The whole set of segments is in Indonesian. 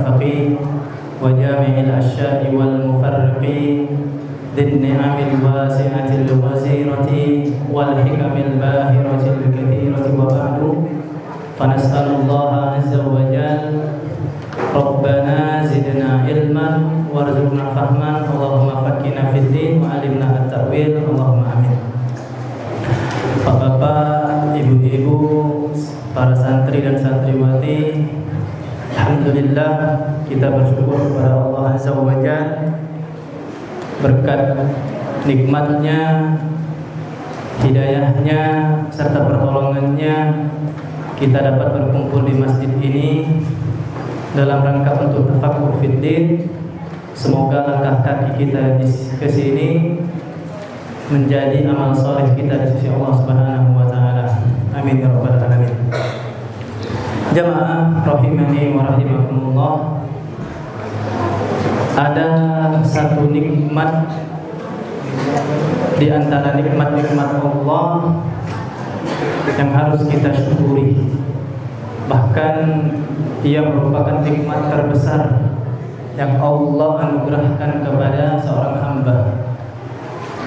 الفقيه وجامع الأشياء والمفرق ذي النعم الواسعة الغزيرة والحكم الباهرة الكثيرة وبعد فنسأل الله عز وجل ربنا زدنا علما وارزقنا فهما اللهم فقهنا في الدين وعلمنا التأويل اللهم آمين. Bapak, ibu-ibu, para santri dan santriwati, alhamdulillah kita bersyukur kepada Allah Azza wa Jalla berkat nikmatnya, hidayahnya serta pertolongannya kita dapat berkumpul di masjid ini dalam rangka untuk tafaqquh fiddin. Semoga langkah kaki kita ke sini menjadi amal soleh kita di sisi Allah Subhanahu wa taala. Amin ya rabbal alamin. Jamaah rahimani wa rahimakumullah. Ada satu nikmat di antara nikmat-nikmat Allah yang harus kita syukuri. Bahkan ia merupakan nikmat terbesar yang Allah anugerahkan kepada seorang hamba.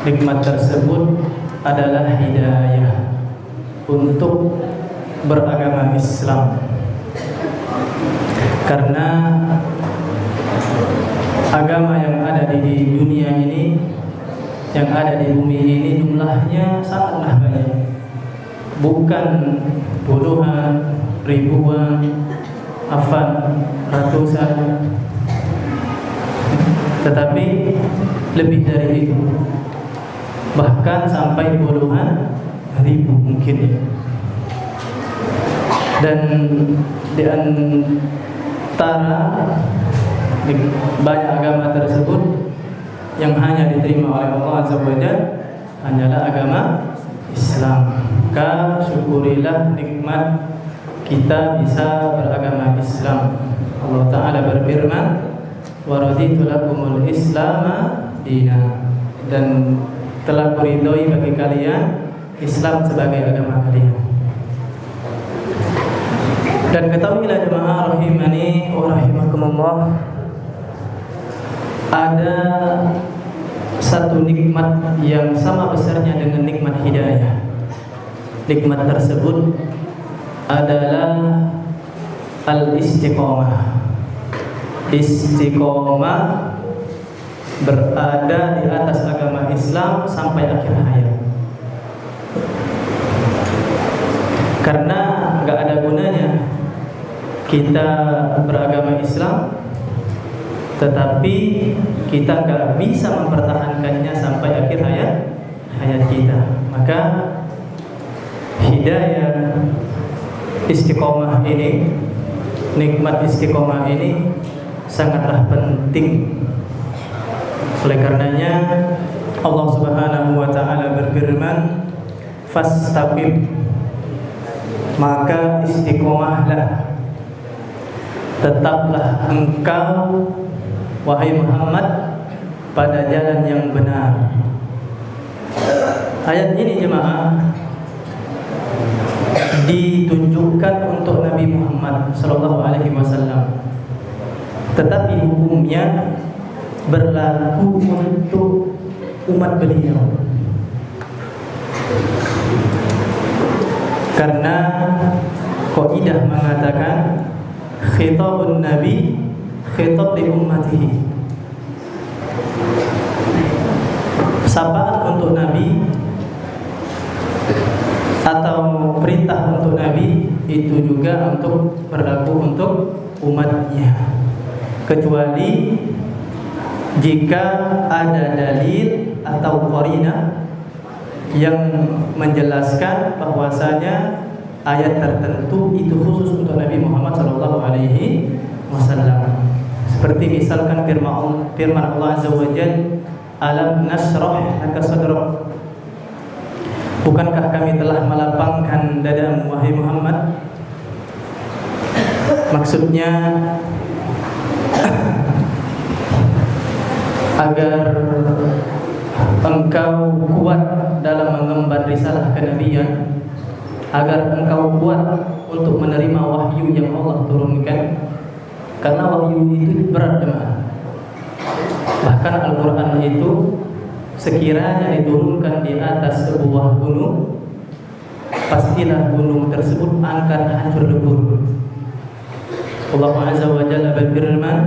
Nikmat tersebut adalah hidayah untuk beragama Islam. Karena agama yang ada di dunia ini, yang ada di bumi ini jumlahnya sangatlah banyak. Bukan puluhan, ribuan, ratusan, tetapi lebih dari itu. Bahkan sampai puluhan ribu mungkin. Dan di antara banyak agama tersebut yang hanya diterima oleh Allah Azza wa Jalla hanyalah agama Islam. Maka syukurilah nikmat kita bisa beragama Islam. Allah Ta'ala berfirman, wa raditu lakumul islama dina, dan telah kuridhoi bagi kalian Islam sebagai agama kalian. Dan ketahuilah jemaah rahimani wa rahimakumullah, ada satu nikmat yang sama besarnya dengan nikmat hidayah. Nikmat tersebut adalah al-istiqomah. Istiqomah berada di atas agama Islam sampai akhir hayat. Karena gak ada gunanya kita beragama Islam tetapi kita gak bisa mempertahankannya sampai akhir hayat kita. Maka hidayah istiqomah ini, nikmat istiqomah ini sangatlah penting. Oleh karenanya Allah Subhanahu wa taala berfirman, fastaqim, maka istiqomahlah, tetaplah engkau wahai Muhammad pada jalan yang benar. Ayat ini jemaah ditunjukkan untuk Nabi Muhammad sallallahu alaihi wasallam, tetapi hukumnya berlaku untuk umat beliau. Karena kaidah mengatakan khitabun nabi khitab li ummatihi. Sapaan untuk nabi atau perintah untuk nabi itu juga untuk berlaku untuk umatnya, kecuali jika ada dalil atau qarinah yang menjelaskan bahwasanya ayat tertentu itu khusus untuk Nabi Muhammad sallallahu alaihi wasallam. Seperti misalkan firman Allah Azza wa Jalla, alam nashrah laka sadrak, bukankah kami telah melapangkan dadamu wahai Muhammad? Maksudnya agar engkau kuat dalam mengemban risalah kenabian, agar engkau kuat untuk menerima wahyu yang Allah turunkan, Karena wahyu itu berat jemaah. Bahkan Al-Quran itu sekiranya diturunkan di atas sebuah gunung, pastilah gunung tersebut akan hancur lebur. Allah Azza wa Jalla berfirman,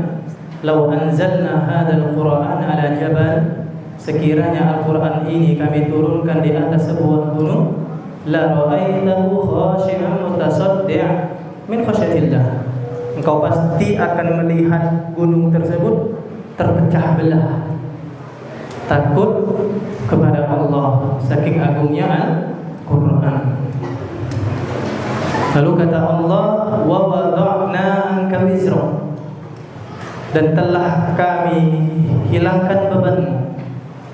"Lau anzalna hadzal Qur'an 'ala jabal", sekiranya Al-Quran ini kami turunkan di atas sebuah gunung, la ra'aitahu khashi'an mutasaddi' min khasyatillah. Engkau pasti akan melihat gunung tersebut terpecah belah, takut kepada Allah saking agungnya Al-Quran. Lalu kata Allah, wa wada'na anka wizra, dan telah kami hilangkan bebanmu.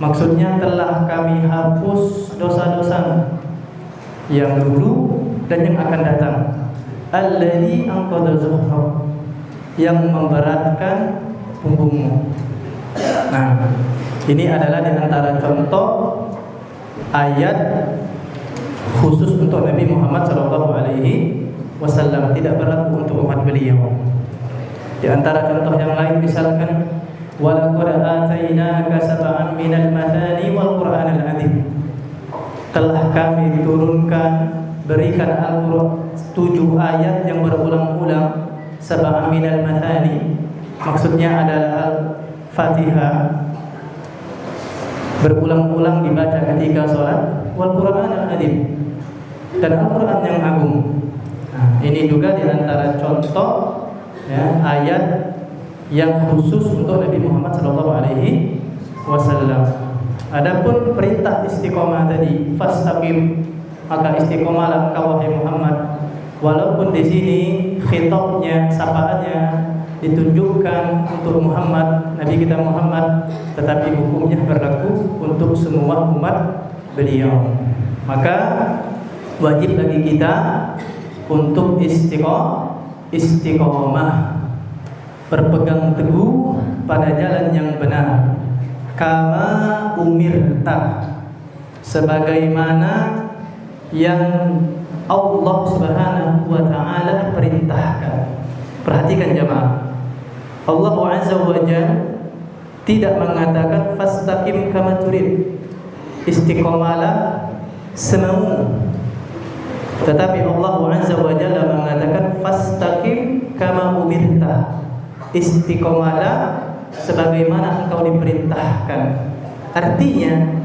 Maksudnya telah kami hapus dosa-dosa yang dulu dan yang akan datang. Alladzi anqadha zuhrak, yang memberatkan punggungmu. Nah, ini adalah di antara contoh ayat khusus untuk Nabi Muhammad SAW, tidak berlaku untuk umat beliau. Di antara contoh yang lain misalkan, walaqad atainaka sab'an minal mathani wal qur'anal adzim, telah kami turunkan, berikan Al-Quran 7 ayat yang berulang-ulang. Sab'an minal mathani maksudnya adalah Al-Fatihah, berulang-ulang dibaca ketika sholat, wal qur'anal adzim, dan Al-Quran yang agung. Nah, ini juga di antara contoh ya, ayat yang khusus untuk Nabi Muhammad SAW. Adapun perintah istiqomah tadi, fastaqim, maka istiqomahlah engkau wahai Muhammad. Walaupun di sini khitabnya, sapaannya ditunjukkan untuk Muhammad, Nabi kita Muhammad, tetapi hukumnya berlaku untuk semua umat beliau. Maka wajib bagi kita untuk istiqomah, berpegang teguh pada jalan yang benar, kama umirta, sebagaimana yang Allah Subhanahu wa taala perintahkan. Perhatikan jemaah, Allah Azza wa Jalla tidak mengatakan fastaqim kama turid, istiqomalah semau, tetapi Allah Azza wa Jalla mengatakan fastaqim kama umirta, istiqomalah sebagaimana engkau diperintahkan. Artinya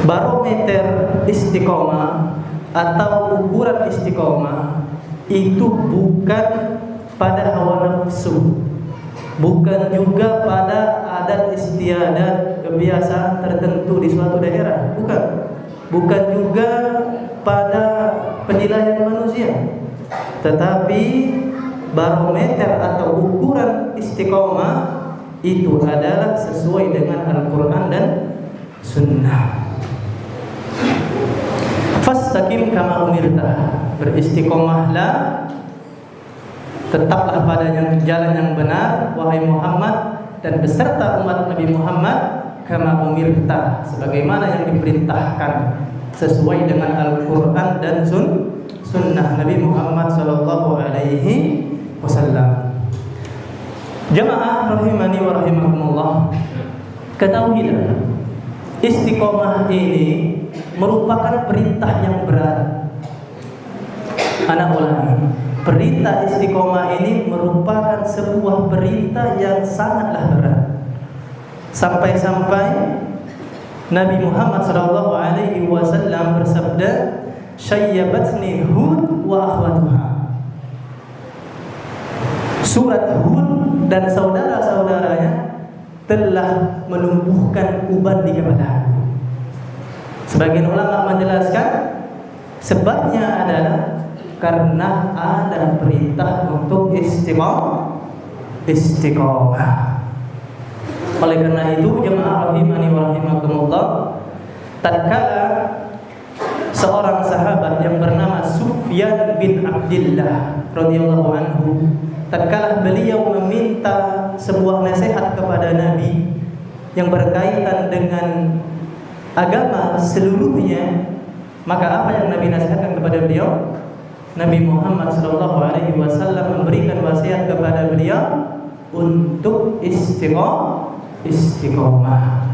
barometer istiqomah atau ukuran istiqomah itu bukan pada hawa nafsu, bukan juga pada adat istiadat kebiasaan tertentu di suatu daerah, bukan juga pada penilaian manusia, tetapi barometer atau ukuran istiqomah itu adalah sesuai dengan Al-Quran dan Sunnah. Fastaqim kama umirta, beristiqomahlah, tetaplah pada jalan yang benar wahai Muhammad dan beserta umat Nabi Muhammad, kama umirta, sebagaimana yang diperintahkan sesuai dengan Al-Quran dan Sunnah Nabi Muhammad sallallahu alaihi wasallam. Jamaah rahimani wa rahimakumullah, ketahuilah istiqomah ini merupakan perintah yang berat. Anak ulangi, perintah istiqomah ini merupakan sebuah perintah yang sangatlah berat. Sampai-sampai Nabi Muhammad sallallahu alaihi wasallam bersabda, "Syayyabatni Hud wa akhwatuha." Surat Hud dan saudara-saudaranya telah menumbuhkan uban di kepala. Sebagian ulama menjelaskan sebabnya adalah karena ada perintah untuk istiqomah. Oleh karena itu jemaah rahimani wa rahimakumullah, tatkala seorang sahabat yang bernama Sufyan bin Abdullah radhiyallahu anhu, tatkala beliau meminta sebuah nasihat kepada Nabi yang berkaitan dengan agama seluruhnya, maka apa yang Nabi nasihatkan kepada beliau? Nabi Muhammad SAW memberikan wasiat kepada beliau untuk istiqomah.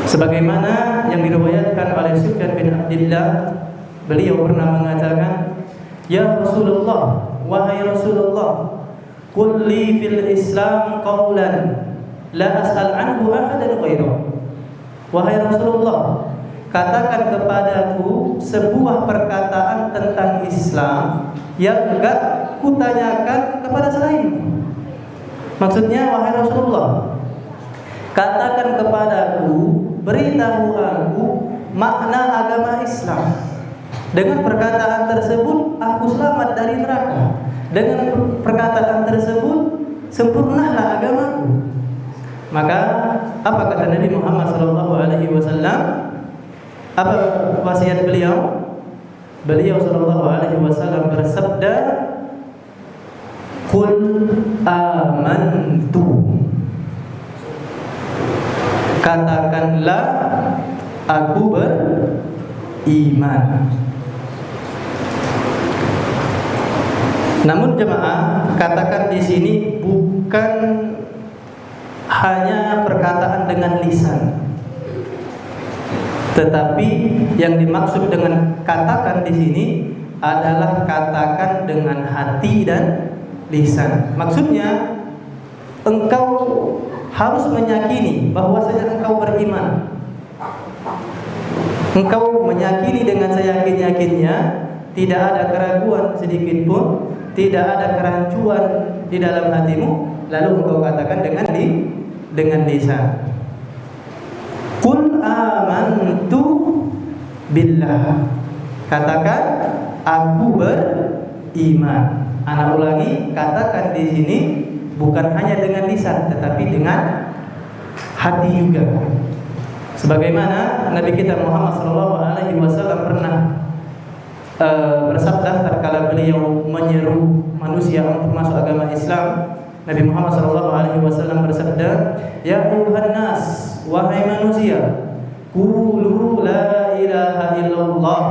Sebagaimana yang diriwayatkan oleh Sufyan bin Abdullah, beliau pernah mengatakan, "Ya Rasulullah, wahai Rasulullah, qul li fil Islam qawlan la as'al anhu ahadan ghairah." Wahai Rasulullah, katakan kepadaku sebuah perkataan tentang Islam yang enggak kutanyakan kepada selainmu. Maksudnya, wahai Rasulullah, katakan kepadaku, beritahu aku makna agama Islam. Dengan perkataan tersebut aku selamat dari neraka. Dengan perkataan tersebut sempurnalah agamaku. Maka apa kata Nabi Muhammad SAW? Apa wasiat beliau? Beliau SAW bersabda, "Qul amantu." Katakanlah aku beriman. Namun jemaah, katakan di sini bukan hanya perkataan dengan lisan, tetapi yang dimaksud dengan katakan di sini adalah katakan dengan hati dan lisan. Maksudnya, engkau harus meyakini bahwasanya engkau beriman. Engkau meyakini dengan seyakin-yakinnya, tidak ada keraguan sedikit pun, tidak ada kerancuan di dalam hatimu, lalu engkau katakan dengan lisan. Qul amantu billah. Katakan aku beriman. Ana ulangi, katakan di sini bukan hanya dengan lisan tetapi dengan hati juga. Sebagaimana Nabi kita Muhammad SAW pernah bersabda tatkala beliau menyeru manusia untuk masuk agama Islam. Nabi Muhammad SAW bersabda, "Ya ayuhan nas, wahai manusia, qulu la ilaha illallah."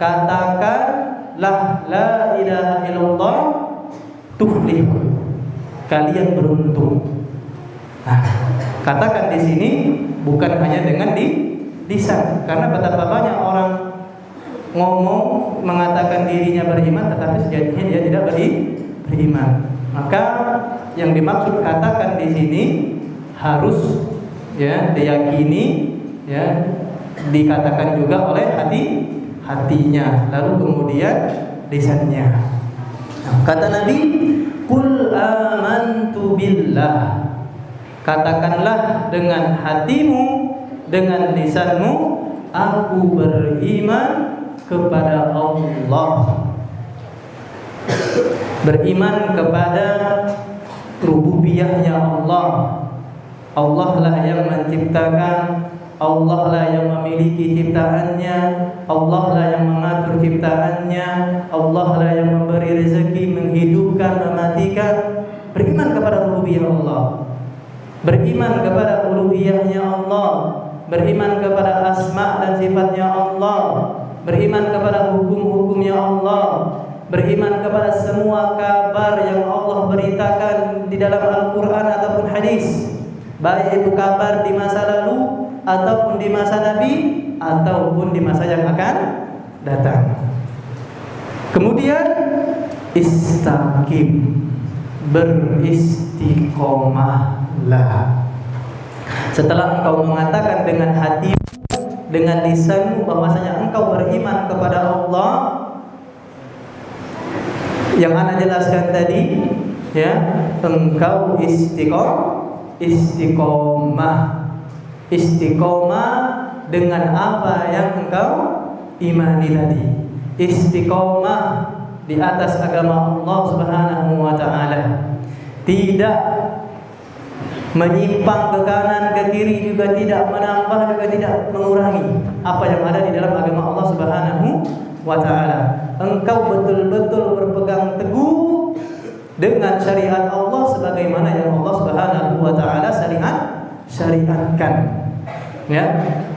Katakanlah la ilaha illallah, tuflihu, kalian beruntung. Nah, katakan di sini bukan hanya dengan lisan, karena betapa banyak orang ngomong mengatakan dirinya beriman tetapi sejatinya dia tidak beriman. Maka yang dimaksud katakan di sini harus diyakini, dikatakan juga oleh hatinya, lalu kemudian lisannya. Nah, kata Nabi, "Qul amantu billah." Katakanlah dengan hatimu, dengan lisanmu, aku beriman kepada Allah. Beriman kepada rububiyahnya Allah. Allah lah yang menciptakan, Allah lah yang memiliki ciptaannya, Allah lah yang mengatur ciptaannya, Allah lah yang memberi rezeki, menghidupkan, mematikan. Beriman kepada rububiyah Allah, beriman kepada uluhiyahnya Allah, beriman kepada asma dan sifatnya Allah, beriman kepada hukum-hukumnya Allah, beriman kepada semua kabar yang Allah beritakan di dalam Al-Quran ataupun hadis, baik itu kabar di masa lalu ataupun di masa Nabi ataupun di masa yang akan datang. Kemudian istaqim, beristiqomahlah. Setelah engkau mengatakan dengan hati, dengan lisanmu bahwasanya engkau beriman kepada Allah, yang ana jelaskan tadi, engkau istiqomah dengan apa yang engkau imani tadi. Istiqomah di atas agama Allah Subhanahu wa taala. Tidak menyimpang ke kanan ke kiri, juga tidak menambah, juga tidak mengurangi apa yang ada di dalam agama Allah Subhanahu wa taala. Engkau betul-betul berpegang teguh dengan syariat Allah sebagaimana yang Allah Subhanahu wa taala syariatkan.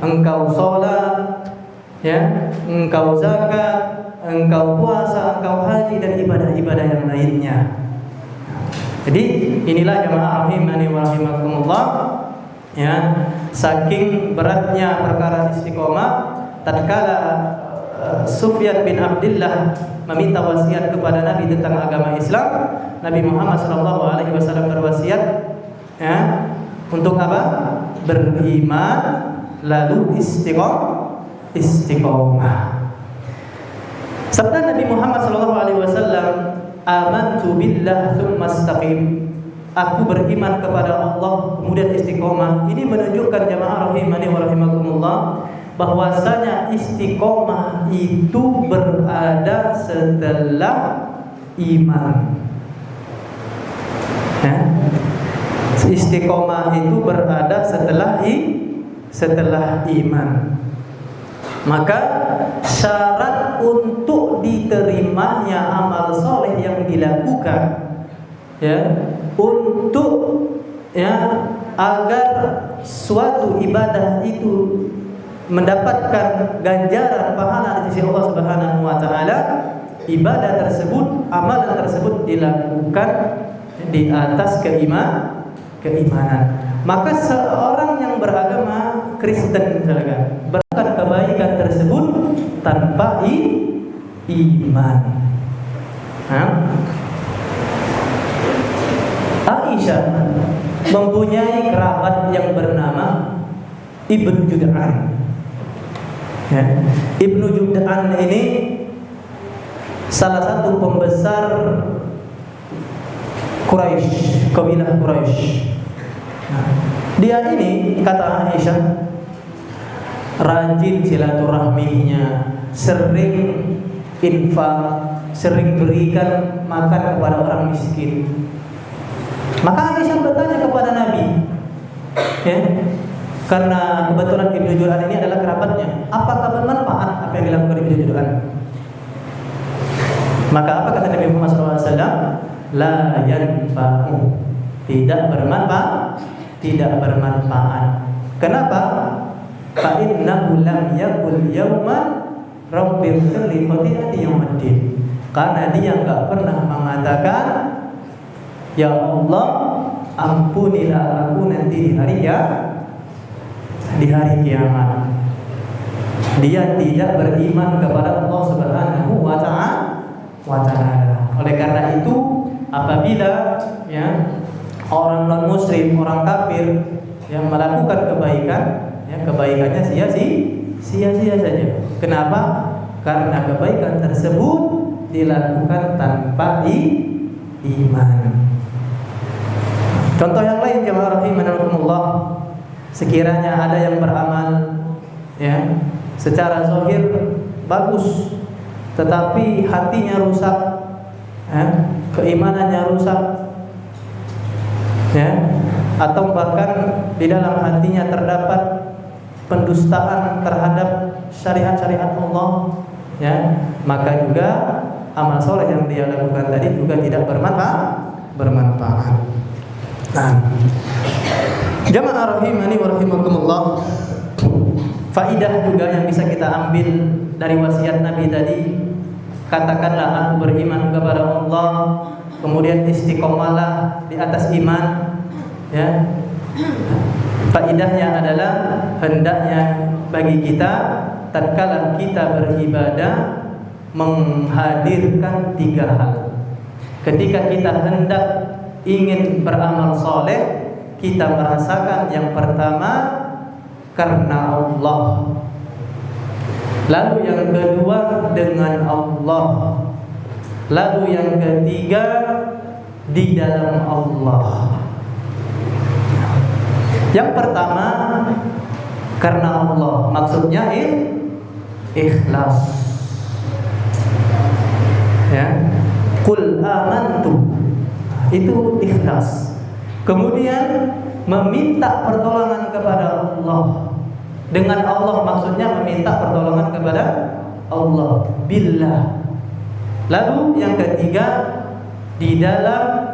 Engkau salat, engkau zakat, engkau puasa, engkau haji dan ibadah-ibadah yang lainnya. Jadi inilah jamaah rahimani wa rahimakumullah, ya, saking beratnya perkara istiqomah tatkala Sufyan bin Abdullah meminta wasiat kepada Nabi tentang agama Islam, Nabi Muhammad SAW berwasiat, ya, untuk apa? Beriman lalu istiqomah. Sabda Nabi Muhammad SAW, amantu billah tsumma istaqim. Aku beriman kepada Allah kemudian istiqomah. Ini menunjukkan jamaah rahimani wa rahimakumullah bahwasanya istiqomah itu berada setelah iman. Ya. Istiqomah itu berada setelah iman. Maka syarat untuk diterimanya amal soleh yang dilakukan, ya, untuk, ya, agar suatu ibadah itu mendapatkan ganjaran pahala di sisi Allah Subhanahu wa taala, ibadah tersebut, amalan tersebut dilakukan di atas keimanan. Maka seorang yang beragama Kristen misalkan melakukan kebaikan tersebut tanpa iman. Aisyah mempunyai kerabat yang bernama Ibnu Jud'an. Ya. Ibnu Jud'an ini salah satu pembesar Quraisy, kabilah Quraisy. Dia ini, kata Aisyah, rajin silaturahminya, sering infak, sering berikan makan kepada orang miskin. Maka Aisyah bertanya kepada Nabi, ya, karena kebetulan Ibnu Jud'an ini adalah kerabatnya, apakah bermanfaat apa yang dilakukan Ibnu Jud'an? Maka apa kata Nabi Muhammad SAW? La yanfa'u, tidak bermanfaat. Kenapa? Fa innahu lam yakul yawma rabbil khali khati'ati yawmiddin. Karena dia enggak pernah mengatakan, ya Allah, ampunilah aku nanti di hari kiamat. Dia tidak beriman kepada Allah Subhanahu wa taala. Oleh karena itu, apabila, ya, orang non muslim, orang kafir yang melakukan kebaikan, ya, kebaikannya sia-sia saja. Kenapa? Karena kebaikan tersebut dilakukan tanpa iman. Contoh yang lain, jemaah rahimakumullah, sekiranya ada yang beramal, ya, secara zahir bagus, tetapi hatinya rusak, ya, keimanannya rusak, ya, atau bahkan di dalam hatinya terdapat pendustaan terhadap syariat-syariat Allah, ya, maka juga amal soleh yang dia lakukan tadi juga tidak bermanfaat. Nah, jamaah rahimani wa rahimakumullah, faidah juga yang bisa kita ambil dari wasiat Nabi tadi, katakanlah aku beriman kepada Allah, kemudian istiqomahlah di atas iman, ya. Faidahnya adalah hendaknya bagi kita tatkala kita beribadah menghadirkan 3 hal. Ketika kita hendak ingin beramal soleh, kita merasakan yang pertama karena Allah, lalu yang kedua dengan Allah, lalu yang ketiga di dalam Allah. Yang pertama karena Allah, maksudnya ikhlas, ya. Qul amantu, itu ikhlas. Kemudian meminta pertolongan kepada Allah. Dengan Allah maksudnya meminta pertolongan kepada Allah, billah. Lalu yang ketiga di dalam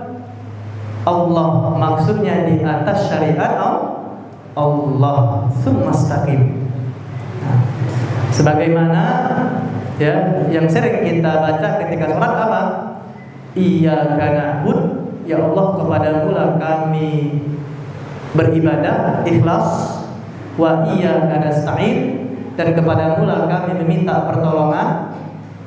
Allah, maksudnya di atas syariat Allah. Tsumma istaqim. Sebagaimana Ya, yang sering kita baca ketika sholat apa? Iyyaka na'bud, ya Allah kepadamu lah kami beribadah ikhlas, wa iyyaka nasta'in, dan kepadamu lah kami meminta pertolongan.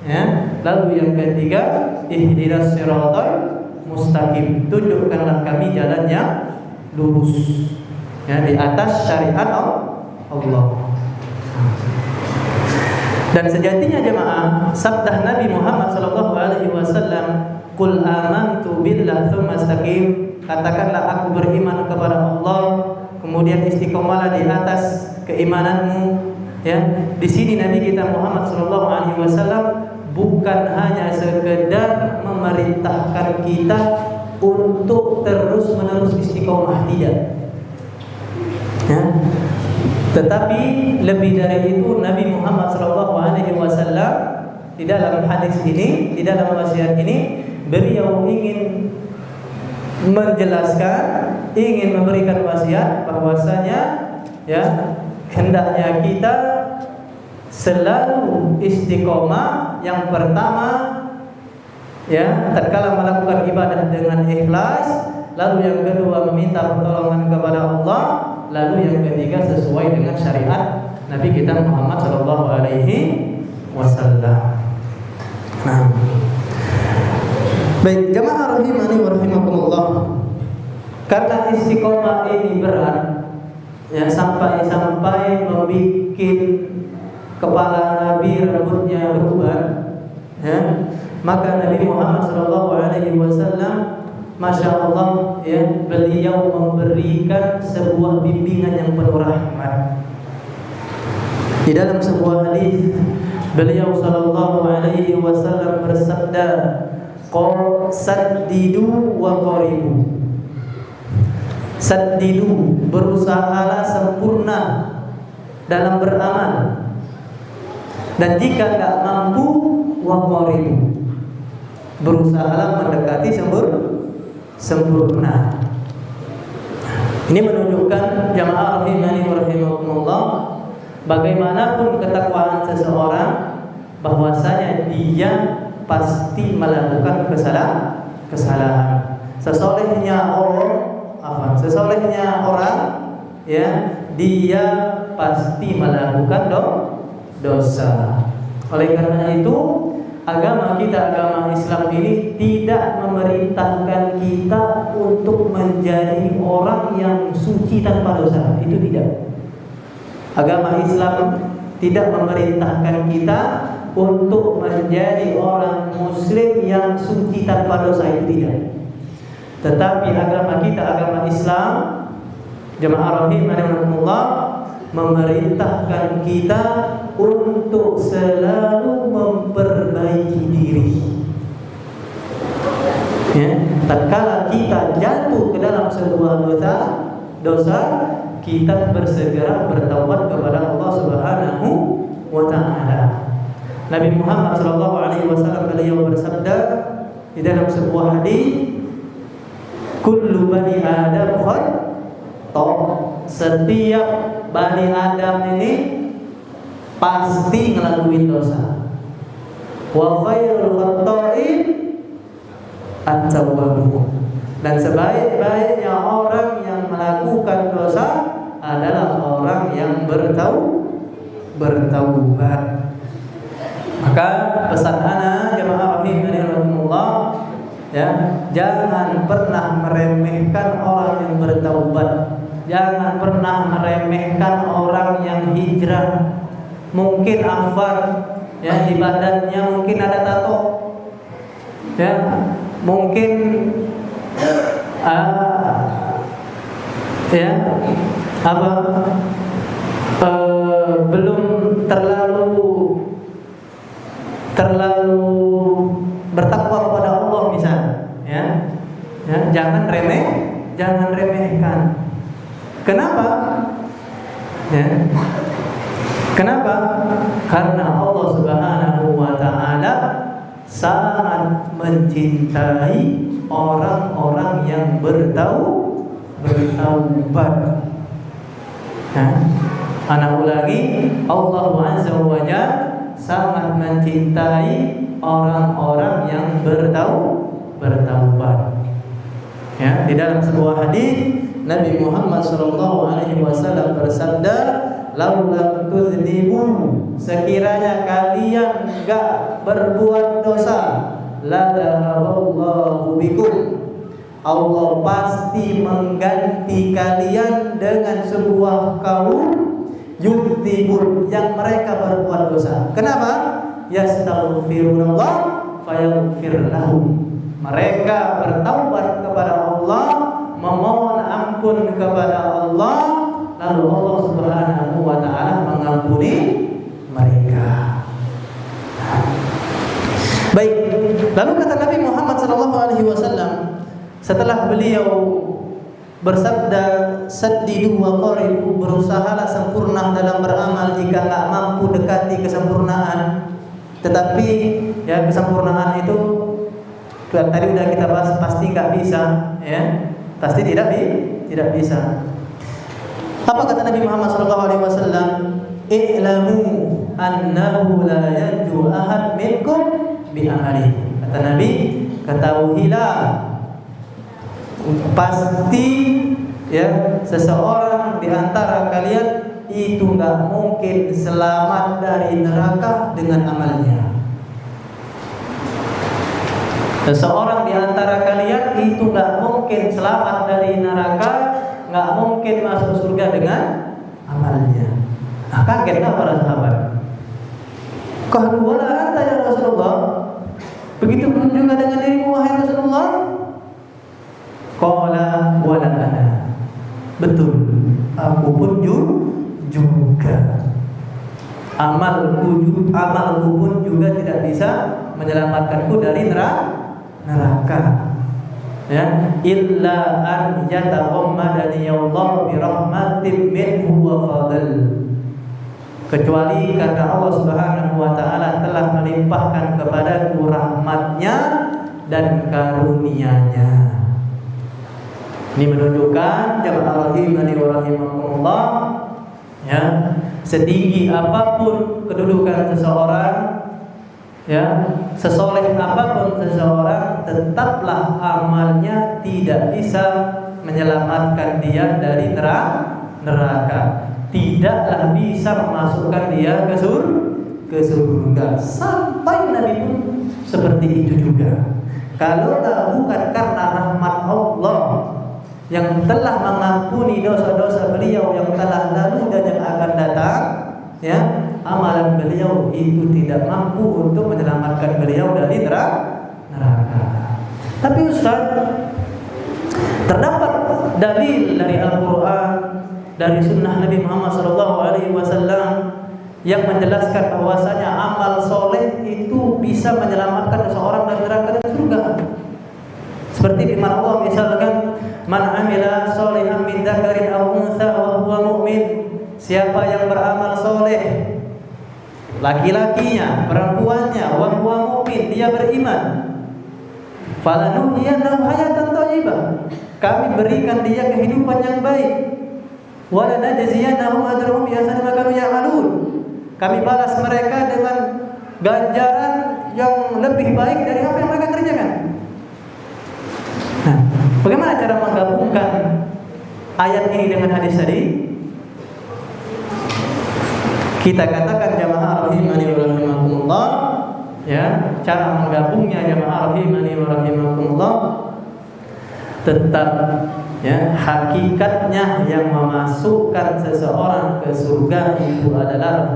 Ya. Lalu yang ketiga, ihdinas siratal mustaqim, tunjukkanlah kami jalan yang lurus, ya, di atas syariat Allah. Dan sejatinya jemaah, sabda Nabi Muhammad SAW, "Qul amantu billah tsumma istaqim." Katakanlah aku beriman kepada Allah, kemudian istiqomalah di atas keimananmu. Ya, di sini Nabi kita Muhammad SAW bukan hanya sekedar memerintahkan kita untuk terus-menerus istiqomah, tidak. Ya. Tetapi lebih dari itu, Nabi Muhammad SAW di dalam hadis ini, di dalam wasiat ini, beliau ingin menjelaskan, ingin memberikan wasiat bahwasanya ya, hendaknya kita selalu istiqomah. Yang pertama, ya, tatkala melakukan ibadah dengan ikhlas, lalu yang kedua meminta pertolongan kepada Allah, lalu yang ketiga sesuai dengan syariat Nabi kita Muhammad SAW. Nah, baik jemaah rahimani wa rahimakumullah, karena istiqomah ini berat, ya, sampai membuat kepala Nabi rambutnya berubah, ya, maka Nabi Muhammad SAW, Masya Allah, ya, beliau memberikan sebuah bimbingan yang penuh rahmat. Di dalam sebuah hadis beliau SAW bersabda, "Saddidu wa qaribu." Saddidu, berusahalah sempurna dalam beramal, dan jika tidak mampu, wa qaribu, berusahalah mendekati sempurna. Ini menunjukkan jamaah rahimani wa rahimakumullah, bagaimanapun ketakwaan seseorang, bahwasanya dia pasti melakukan kesalahan. Sesolehnya orang, ya, dia pasti melakukan dosa. Oleh karena itu, agama kita, agama Islam ini tidak memerintahkan kita untuk menjadi orang yang suci tanpa dosa. Itu tidak. Agama Islam tidak memerintahkan kita untuk menjadi orang muslim yang suci tanpa dosa, itu tidak. Tetapi agama kita, agama Islam, jemaah rahimahumullah, memerintahkan kita untuk selalu memperbaiki diri. Ya, tatkala kita jatuh ke dalam sebuah dosa, kita bersegera bertaubat kepada Allah Subhanahu wa taala. Nabi Muhammad SAW beliau bersabda di dalam sebuah hadis, "Kullu bani Adam khata'." Setiap bani Adam ini pasti ngelakuin dosa. Wa khairul khata'in at-tawwabun. Dan sebaik-baiknya orang yang melakukan dosa adalah orang yang bertaubat. Maka pesan ana jemaah rahimahumullah, ya, jangan pernah meremehkan orang yang bertaubat. Jangan pernah meremehkan orang yang hijrah. Mungkin afar, ya, di badannya mungkin ada tato, ya, mungkin belum terlalu bertakwa kepada Allah misalnya, ya, jangan remehkan. Kenapa? Ya. Kenapa? Karena Allah Subhanahu wa taala sangat mencintai orang-orang yang bertaubat. Ana ulangi, Allah Azza wa Jalla sangat mencintai orang-orang yang bertaubat. Ya, di dalam sebuah hadis Nabi Muhammad SAW bersabda, "Laulam tudznibu, sekiranya kalian enggak berbuat dosa, la dhahaballahu bikum." Allah pasti mengganti kalian dengan sebuah kaum yudzibun yang mereka berbuat dosa. Kenapa? Yastaghfirullah fayaghfir lahum. Mereka bertaubat kepada Allah, memohon ampun kepada Allah, lalu Allah Subhanahu wa taala mengampuni mereka. Baik, lalu kata Nabi Muhammad SAW setelah beliau bersabda, "Saddidu wa qaribu," berusahalah sempurna dalam beramal jika enggak mampu dekati kesempurnaan. Tetapi ya, kesempurnaan itu tadi udah kita bahas, pasti enggak bisa, ya. Pasti tidak bisa. Apa kata Nabi Muhammad SAW? "I'lamu annahu la yanju ahad minkum bi amali." Kata Nabi, ketahuilah pasti ya seseorang di antara kalian itu enggak mungkin selamat dari neraka dengan amalnya. Seseorang di antara kalian itu enggak mungkin selamat dari neraka, enggak mungkin masuk surga dengan amalnya. Nah, kagetlah para sahabat. Qalu wala anta ya Rasulullah? Begitu pun juga dengan dirimu wahai Rasulullah? Qala wala ana. Betul, aku pun juga. Amalku pun juga tidak bisa menyelamatkanku dari neraka. Ya, illa an yataghammadani Allah bi rahmatin minhu wa fadl. Kecuali karena Allah Subhanahu wa taala telah melimpahkan kepadaku rahmatnya dan karunia-Nya. Ini menunjukkan jamaah rahimani wa rahimakumullah, ya, setinggi apapun kedudukan seseorang, ya, sesoleh apapun seseorang, tetaplah amalnya tidak bisa menyelamatkan dia dari neraka. Tidaklah bisa memasukkan dia ke surga. Sampai Nabi pun seperti itu juga. Kalau bukan karena rahmat Allah yang telah mengampuni dosa-dosa beliau yang telah lalu dan yang akan datang, ya, amalan beliau itu tidak mampu untuk menyelamatkan beliau dari neraka. Tapi Ustaz, terdapat dalil dari Al-Quran, dari sunnah Nabi Muhammad SAW yang menjelaskan bahwasanya amal soleh itu bisa menyelamatkan seseorang dari neraka dan surga. Seperti firman Allah misalkan, "Man amila sholihan min dzakarin aw untha wa huwa mu'min." Siapa yang beramal soleh, laki-lakinya, perempuannya, wa huwa mu'min, dia beriman, falanuhyiyannahu hayatan thayyibah, kami berikan dia kehidupan yang baik, wa lanajziyannahum ajrahum bi ahsani ma kanu ya'malun, kami balas mereka dengan ganjaran yang lebih baik dari apa yang mereka kerjakan. Nah, bagaimana cara menggabungkan ayat ini dengan hadis tadi? Kita katakan jamaah rahimani wa rahimakumullah, ya, cara menggabungnya jamaah rahimani wa rahimakumullah, tetap, ya, hakikatnya yang memasukkan seseorang ke surga itu adalah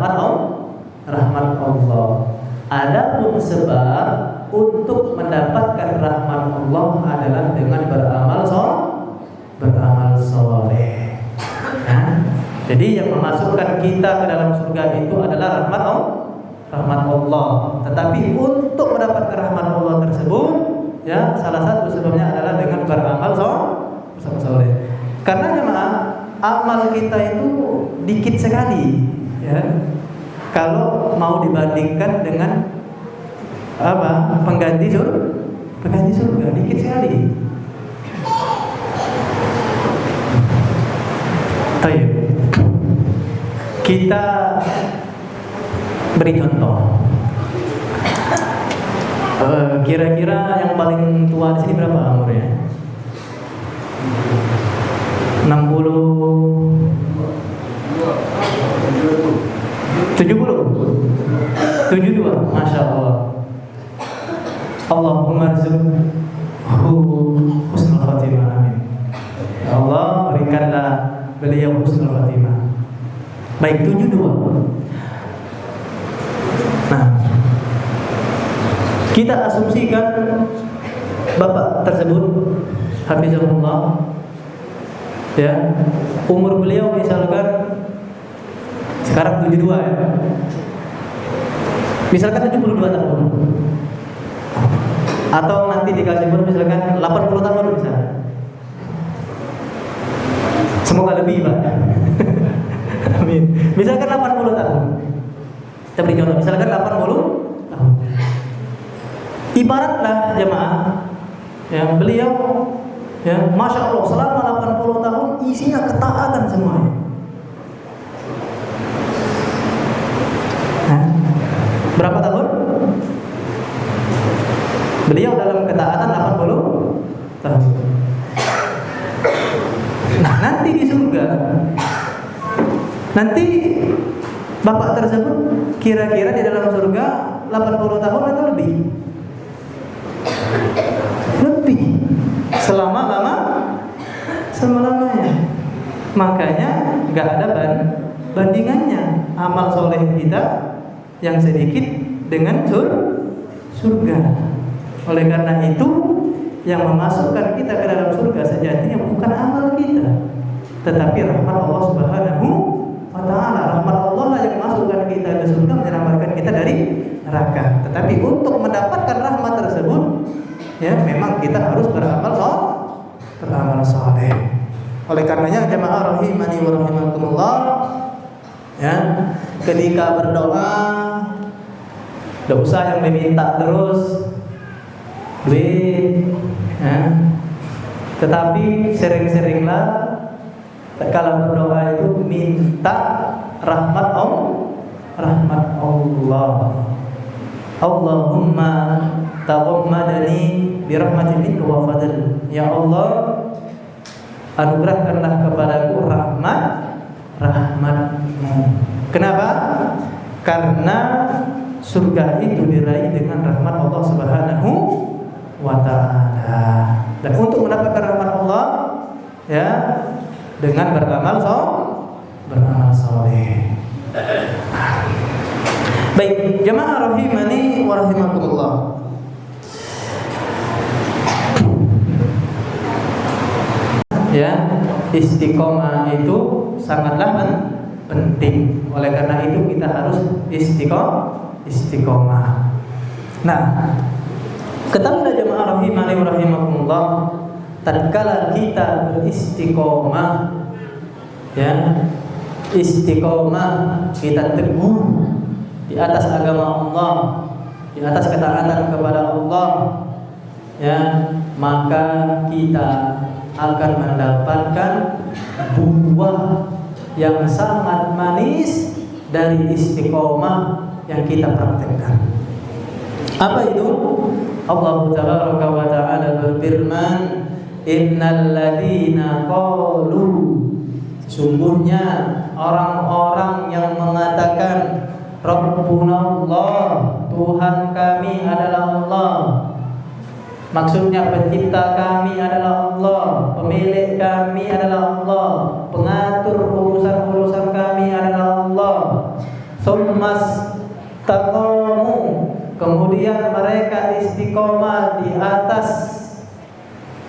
rahmat Allah. Adapun sebab untuk mendapatkan rahmat Allah adalah dengan beramal soleh. Nah, jadi yang memasukkan kita ke dalam surga itu adalah rahmat Allah. Tetapi untuk mendapatkan rahmat Allah tersebut, ya, salah satu sebabnya adalah dengan beramal soleh. Karena memang amal kita itu dikit sekali, ya. Kalau mau dibandingkan dengan pengganti surga, dikit sekali. Baik. Kita Beri contoh. Kira-kira yang paling tua di sini berapa umurnya? 60, 70, 72, Masya Allah. Allahumma rizqhu husnul khatimah, amin. Ya Allah, berikanlah beliau husnul khatimah. Baik, 72. Nah, kita asumsikan bapak tersebut hafizahullah, ya, umur beliau misalkan sekarang 72 ya. Misalkan 72 tahun. Atau nanti dikasih umur misalkan 80 tahun misalnya. Semoga lebih, Pak. Amin. Misalkan 80 tahun. Kita beri contoh, misalkan 80 tahun. Ibaratlah jemaah, ya, beliau, ya, Masya Allah, selama 80 tahun isinya ketaatan semuanya. Nah, berapa tahun? Beliau dalam ketaatan 80 tahun. Nah, nanti di surga, nanti bapak tersebut kira-kira di dalam surga 80 tahun atau lebih? Lebih. Selama-lamanya. Makanya gak ada bandingannya amal soleh kita yang sedikit dengan surga. Oleh karena itu, yang memasukkan kita ke dalam surga sejatinya bukan amal kita, tetapi rahmat Allah Subhanahu wa ta'ala. Rahmat Allah lah yang memasukkan kita ke surga, menyelamatkan kita dari neraka. Tetapi untuk mendapatkan rahmat tersebut, ya, memang kita harus beramal saleh. Oleh karenanya jemaah rahimani wa rahimakumullah, ya, ketika berdoa tidak usah yang diminta terus duit, ya, tetapi sering-seringlah kalau berdoa itu minta rahmat Allah. Allahumma taghammadani birahmatin minka wa fadl. Ya Allah, anugerahkanlah kepadaku rahmat-Mu. Kenapa? Karena surga itu diraih dengan rahmat Allah Subhanahu wa ta'ala. Dan untuk mendapatkan rahmat Allah, ya, dengan beramal saleh. Baik, jemaah rahimani wa rahimakumullah. Ya, istiqomah itu sangatlah penting. Oleh karena itu kita harus istiqomah. Nah, ketahuilah jemaah rahimani wa rahimakumullah, tatkala kita beristiqomah, ya, istiqomah, kita teguh di atas agama Allah, di atas ketaatan kepada Allah, ya, maka kita akan mendapatkan buah yang sangat manis dari istiqomah yang kita praktekkan. Apa itu? Allah Tabaraka wa Ta'ala berfirman, innal ladzina qalu, sesungguhnya orang-orang yang mengatakan Rabbuna Allah, Tuhan kami adalah Allah. Maksudnya pencipta kami adalah Allah, pemilik kami adalah Allah, pengatur urusan-urusan kami adalah Allah. Tsumastaqamu, kemudian mereka istiqomah di atas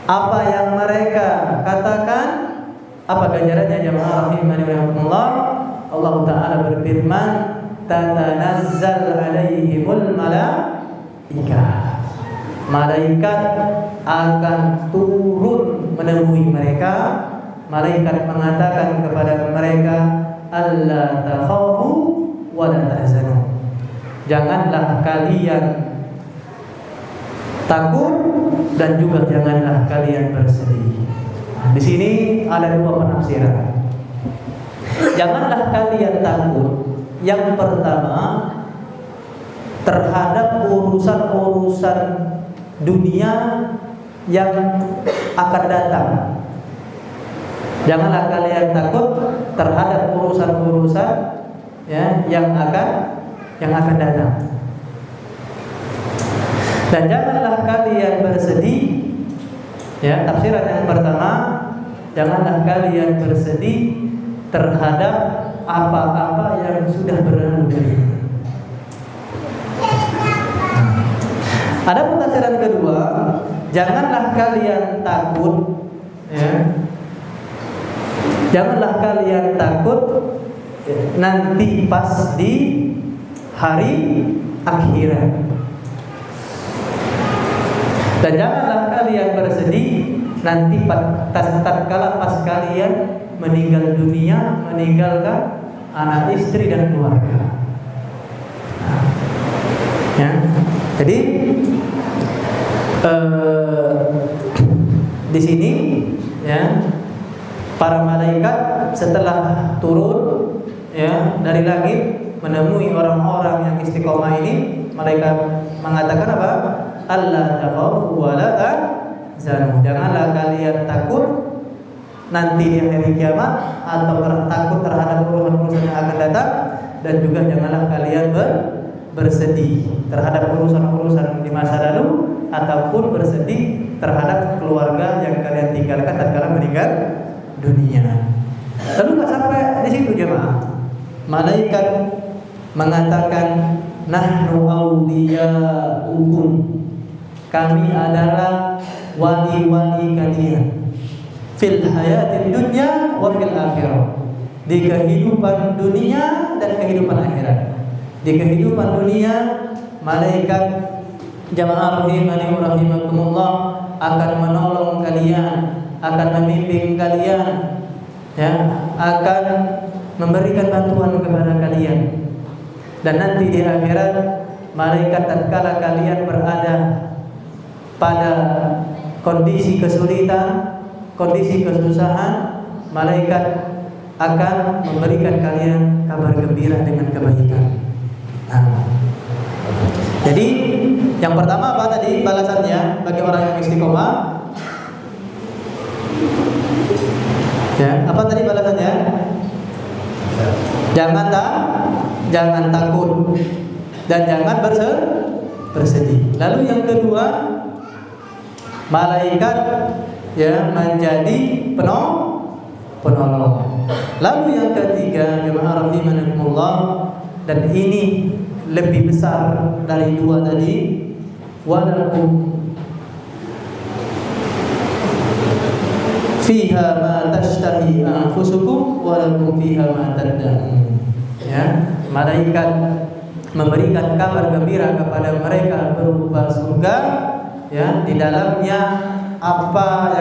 apa yang mereka katakan. Apa ganjarannya jemaah rahimani wa rahimakumullah? Allah Ta'ala berfirman, tatanazzal alaihimul malaikah, malaikat akan turun menemui mereka. Malaikat mengatakan kepada mereka, alla takhafu wa la tahzanu, janganlah kalian takut dan juga janganlah kalian bersedih. Di sini ada dua penafsiran. Janganlah kalian takut. Yang pertama, terhadap urusan-urusan dunia yang akan datang. Janganlah kalian takut terhadap urusan-urusan yang akan datang. Dan janganlah kalian bersedih. Tafsiran yang pertama, janganlah kalian bersedih terhadap apa-apa yang sudah berlalu dari. Ada tafsiran kedua, janganlah kalian takut, janganlah kalian takut nanti pas di hari akhirat. Dan janganlah kalian bersedih nanti tatkala pas kalian meninggal dunia, meninggalkan anak, istri dan keluarga. Jadi di sini para malaikat setelah turun dari langit menemui orang-orang yang istiqomah ini, malaikat mengatakan apa? Allah takhafu wa la tahzanu. Janganlah kalian takut nanti di hari kiamat atau takut terhadap urusan-urusan yang akan datang, dan juga janganlah kalian bersedih terhadap urusan-urusan di masa lalu ataupun bersedih terhadap keluarga yang kalian tinggalkan tatkala meninggal dunia. Lalu nggak sampai di situ jemaah. Malaikat mengatakan nahnu awliya'ukum, kami adalah wali-wali kalian fil hayatid dunya wa fil akhirah, di kehidupan dunia dan kehidupan akhirat. Di kehidupan dunia, malaikat jamaah rahimani wa rahimakumullah akan menolong kalian, akan membimbing kalian, akan memberikan bantuan kepada kalian. Dan nanti di akhirat, malaikat tatkala kalian berada pada kondisi kesulitan, kondisi kesusahan, malaikat akan memberikan kalian kabar gembira dengan kebaikan. Jadi yang pertama apa tadi balasannya bagi orang yang istiqomah? Apa tadi balasannya? Jangan takut dan jangan bersedih. Lalu yang kedua, malaikat menjadi penolong. Lalu yang ketiga, jemaah rahimakumullah, dan ini lebih besar dari dua tadi, walakum fiha ma tashtahi anfusukum walakum fiha ma tad'un. Malaikat memberikan kabar gembira kepada mereka berupa surga, di dalamnya apa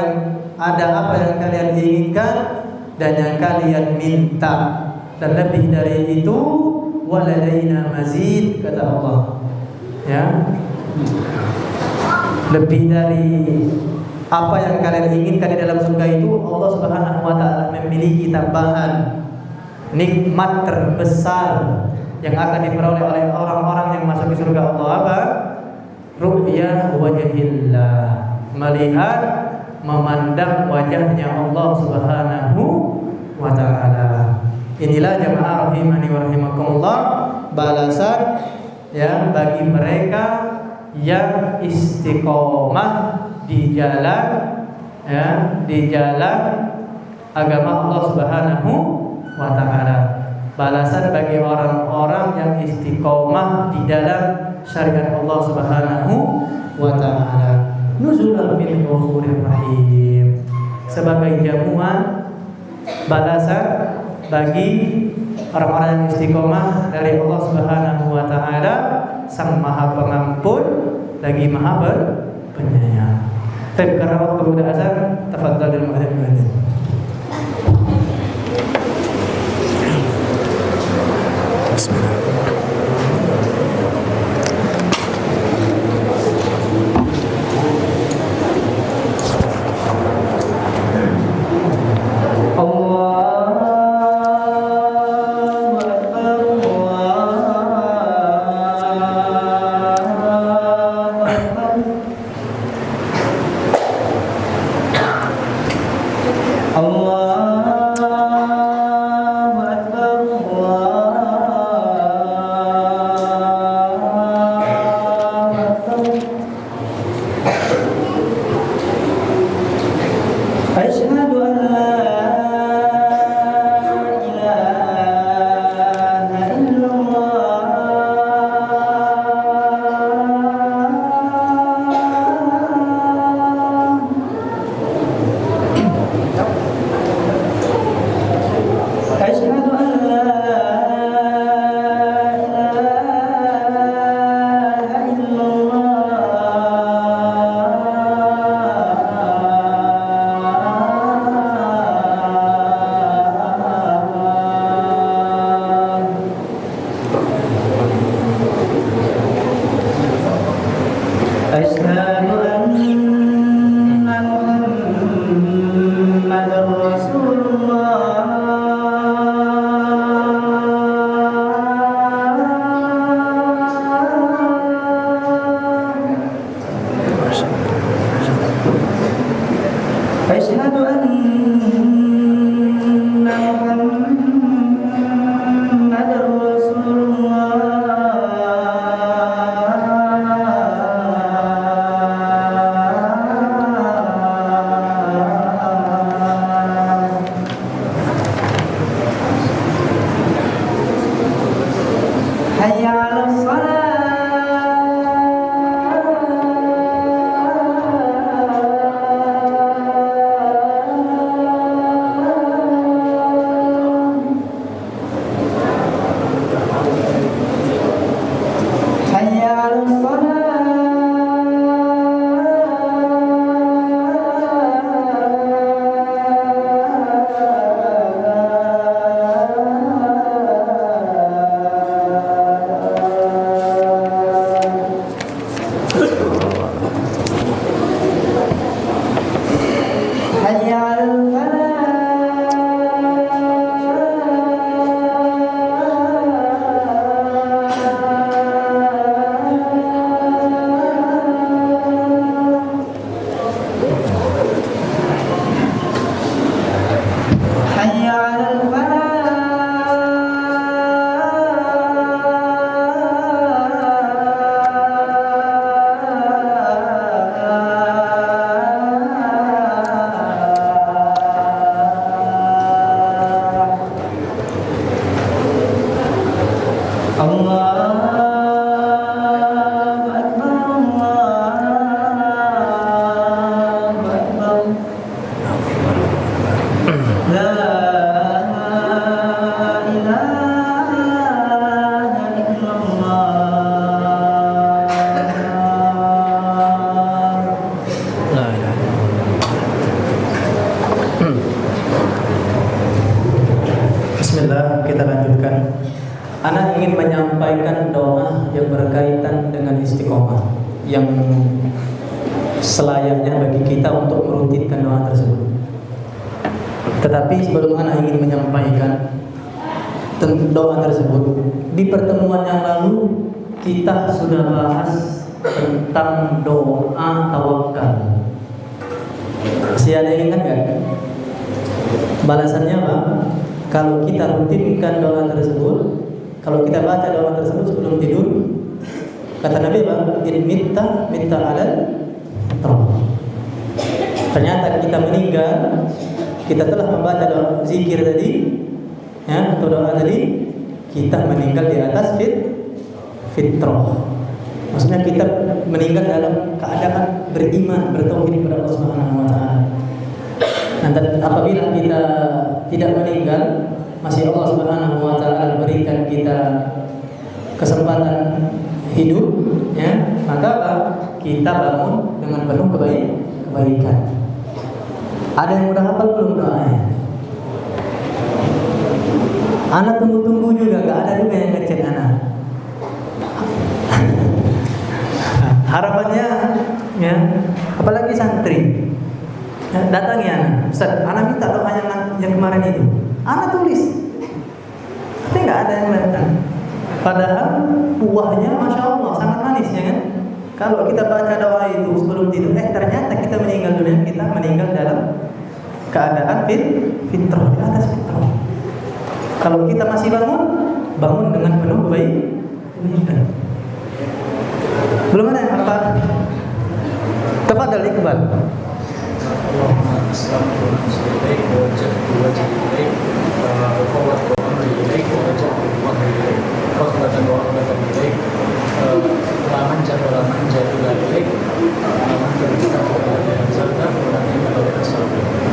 yang kalian inginkan dan yang kalian minta, dan lebih dari itu waladaina mazid, kata Allah. Lebih dari apa yang kalian inginkan di dalam surga itu, Allah Subhanahu wa taala memiliki tambahan nikmat terbesar yang akan diperoleh oleh orang-orang yang masuk di surga Allah. Apa? Ru'yah wajhillah, melihat, memandang wajahnya Allah Subhanahu wa taala. Inilah jemaah rahimani wa rahimakumullah, balasan bagi mereka yang istiqomah di jalan agama Allah Subhanahu wa taala. Balasan bagi orang-orang yang istiqomah di dalam syariat Allah Subhanahu wa taala. Nuzulan min ghafurir rahim, sebagai jamuan balasan bagi orang-orang yang istiqomah dari Allah Subhanahu wa taala, Sang Maha Pengampun lagi Maha Penyayang. Tapi karena waktu udah azan, tafadhalil muadzin. Bismillah. Bismillah, kita lanjutkan. Anak ingin menyampaikan doa yang berkaitan dengan istiqomah, yang selayaknya bagi kita untuk merutinkan doa tersebut. Tetapi sebelum anak ingin menyampaikan doa tersebut, di pertemuan yang lalu kita sudah bahas tentang doa tawakal. Masih ada yang ingat gak? Balasannya apa? Kalau kita rutinkan doa tersebut, kalau kita baca doa tersebut sebelum tidur, kata Nabi apa? In minta alal fitrah. Ternyata kita meninggal, kita telah membaca doa zikir tadi, ya, atau doa tadi, kita meninggal di atas fitrah. Maksudnya kita meninggal dalam keadaan beriman, bertauhid kepada Allah Subhanahu wa taala. Dan apabila kita tidak meninggal, masih Allah Subhanahu wa taala berikan kita kesempatan hidup, ya, maka kita bangun dengan penuh kebaikan. Ada yang udah hafal belum doanya? Anak tunggu-tunggu juga, gak ada juga yang ngecek anak. Harapannya, ya, apalagi santri, ya, datang ya anak, Ustaz, anak minta doa yang kemarin itu. Anak tulis, tapi nggak ada yang datang. Padahal buahnya, masya Allah, sangat manis, ya kan? Kalau kita baca doa itu sebelum tidur, ternyata kita meninggal dunia, kita meninggal dalam keadaan fitrah, di atas fitrah. Kalau kita masih bangun dengan penuh kebaikan. Belum ada yang hafal? Tafadhal Iqbal.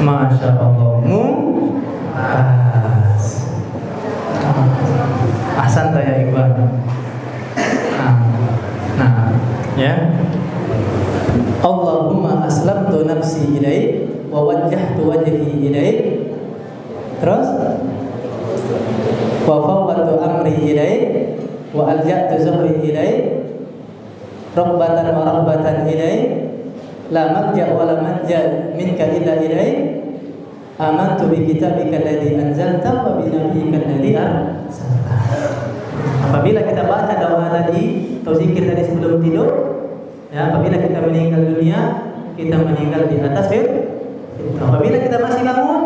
Masya Allah, ahsan ya Iqbal. Nah, ya. Allahumma aslamtu nafsi ilaik wa wajjahtu wajhi ilaik. Terus wa fawwadtu amri ilaik wa alja'tu zuhri ilaik rabbatan wa rahbatan ilaik la malja wa la manja minka illa ilaik amantu bi kitabika alladhi anzalta wa bi nabiyyika alladhi arsalta. Apabila kita baca doa tadi atau zikir tadi sebelum tidur, ya, apabila kita meninggal dunia, kita meninggal di atas fitrah. Apabila kita masih bangun,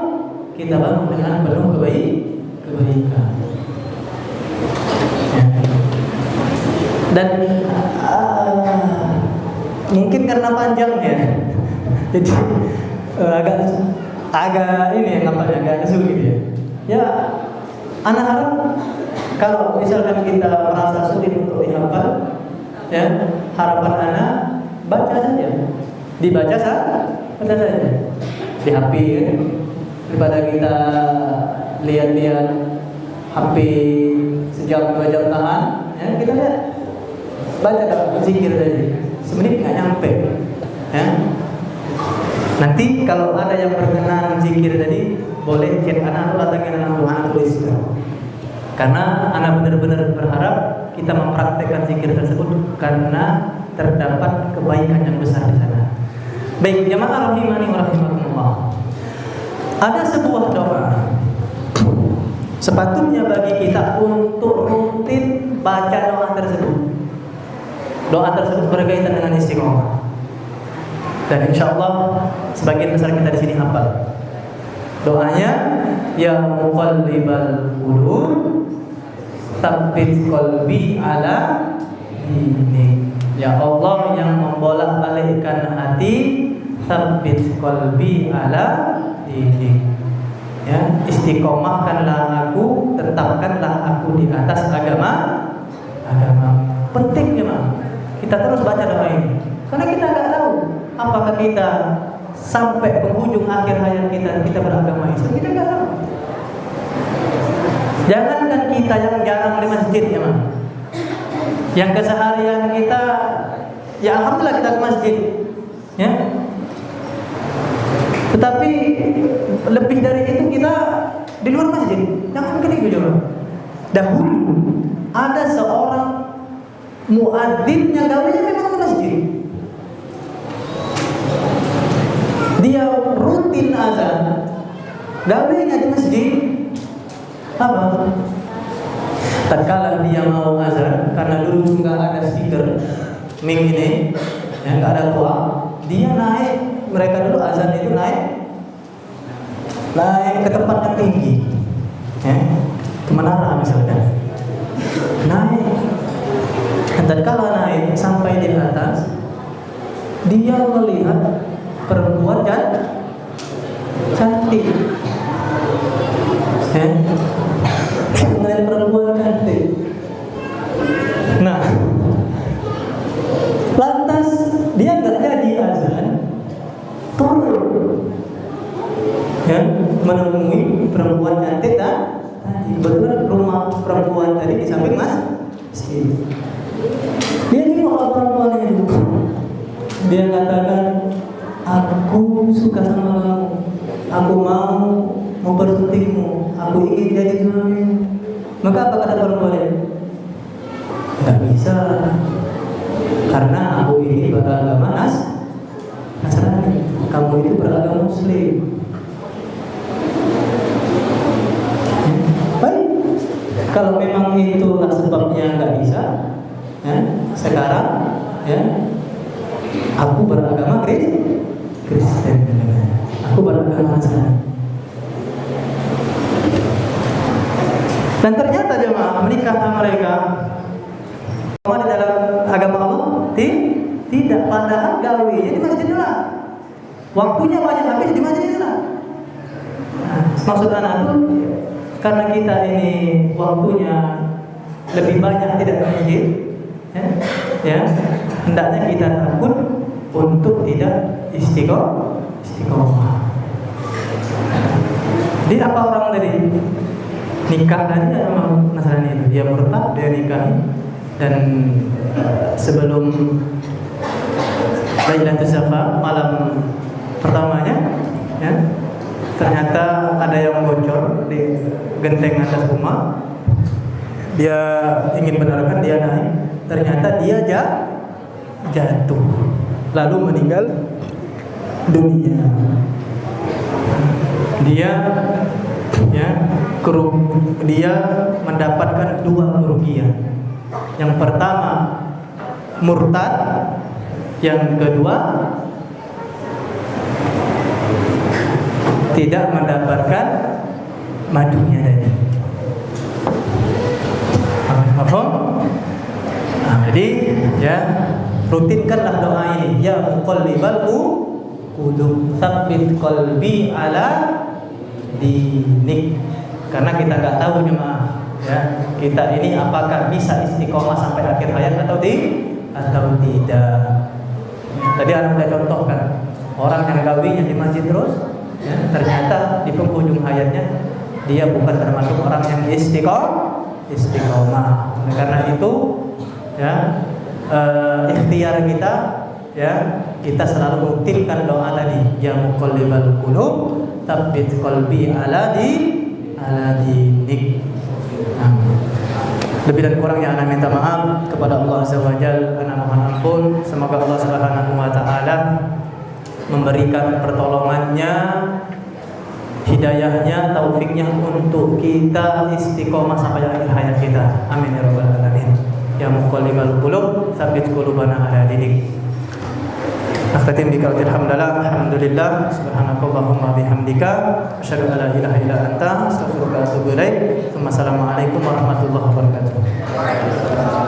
kita bangun dengan penuh kebaikan. Ya. Dan mungkin karena panjang ya, jadi agak ini nampaknya agak sulit ya. Ya, anak harap kalau misalkan kita merasa sulit untuk dihafal, ya, harapan anak baca saja, dibaca saja di HP, ya. Daripada kita lihat-lihat HP sejam 2 jam tahan, ya, kita lihat baca zikir tadi, semenit nggak nyampe. Ya. Nanti kalau ada yang berkenan zikir tadi, boleh chat anak atau datangin anak tuliskan. Karena anak benar-benar berharap kita mempraktekkan zikir tersebut karena terdapat kebaikan yang besar di sana. Baik, jamaah rahimani wa rahimakumullah. Ada sebuah doa sepatutnya bagi kita untuk rutin baca doa tersebut. Doa tersebut berkaitan dengan istiqomah. Dan insyaallah sebagian besar kita di sini hafal. Doanya, ya muqallibal qulub, tsabbit qalbi ala dinik. Ya Allah yang membolak-balikkan hati, tsabbit qalbi ala dinik. Ya, istiqomahkanlah aku, tetapkanlah aku di atas agama. Penting memang kita terus baca doa ini, karena kita nggak tahu apakah kita sampai penghujung akhir hayat kita beragama Islam, kita nggak tahu. Jangankan kita yang jarang di masjid ya mah, yang keseharian kita ya alhamdulillah kita ke masjid ya, tetapi lebih dari itu kita di luar masjid. Jangan gitu coba. Dahulu ada seorang muadzin yang gawainya memang ke masjid. Dia rutin azan, gawainya di masjid. Apa? Tatkala dia mau azan, karena dulu nggak ada speaker ming ini, ya nggak ada tua, dia naik. Mereka dulu azan itu naik ke tempat yang tinggi, ya, ke menara misalnya. Naik, tatkala naik sampai di atas, dia melihat perempuan cantik, melihat perempuan cantik. Nah, lantas dia nggak jadi azan, turun, ya, menemui perempuan cantik tadi. Kebetulan rumah perempuan tadi di samping masjid. Dia nengok perempuan itu. Dia katakan, aku suka sama kamu, aku mau mempersuntingmu, aku ingin jadi suamimu. Maka apa kata perempuan itu? Tidak bisa, karena aku ini beragama Nasrani, kamu itu beragama Muslim. Baik, kalau memang itulah sebabnya nggak bisa, ya, sekarang ya aku beragama Kristen, aku beragama Nasrani. Dan ternyata jemaah menikah mereka di dalam agama Allah tidak, padahal gawe di masjid lah. Waktunya banyak habis di masjid lah. Nah, maksud anak itu karena kita ini waktunya lebih banyak tidak di masjid, ya, hendaknya kita takut untuk tidak istiqomah. Jadi apa orang tadi nikah tadi sama Nasrani itu, dia murtad, dia nikah, dan sebelum Lailatul Zafar, malam pertamanya, ya, ternyata ada yang bocor di genteng atas rumah. Dia ingin benarkan, dia naik, ternyata dia jatuh, lalu meninggal dunia. Dia mendapatkan dua kerugian. Yang pertama murtad, yang kedua tidak mendapatkan madunya tadi. Paham? Nah, jadi ya rutinkanlah doa ini, ya muqallibal qulub, tsabbit qalbi ala dinik. Karena kita nggak tahu jemaah, ya, kita ini apakah bisa istiqomah sampai akhir hayat atau tidak. Tadi anak sudah contohkan orang yang gawinya di masjid terus, ya, ternyata di penghujung hayatnya dia bukan termasuk orang yang istiqomah. Karena itu, ya, ikhtiar kita, ya, kita selalu mengutipkan doa tadi, ya muqallibal qulub tsabbit qalbi ala dinik. Lebih dan kurangnya ana minta maaf kepada Allah Azza wa Jalla, ana mohon ampun. Semoga Allah Subhanahu wa taala memberikan pertolongannya, hidayahnya, taufiknya untuk kita istiqomah sampai akhir hayat kita. Amin ya rabbal alamin. Ya muqallibal qulub tsabbit qulubana ala dinik. Nakhtatim bi qawli alhamdulillah subhanakallahumma bihamdika asyhadu an la ilaha illa anta astaghfiruka wa atubu ilaik. Assalamualaikum warahmatullahi wabarakatuh.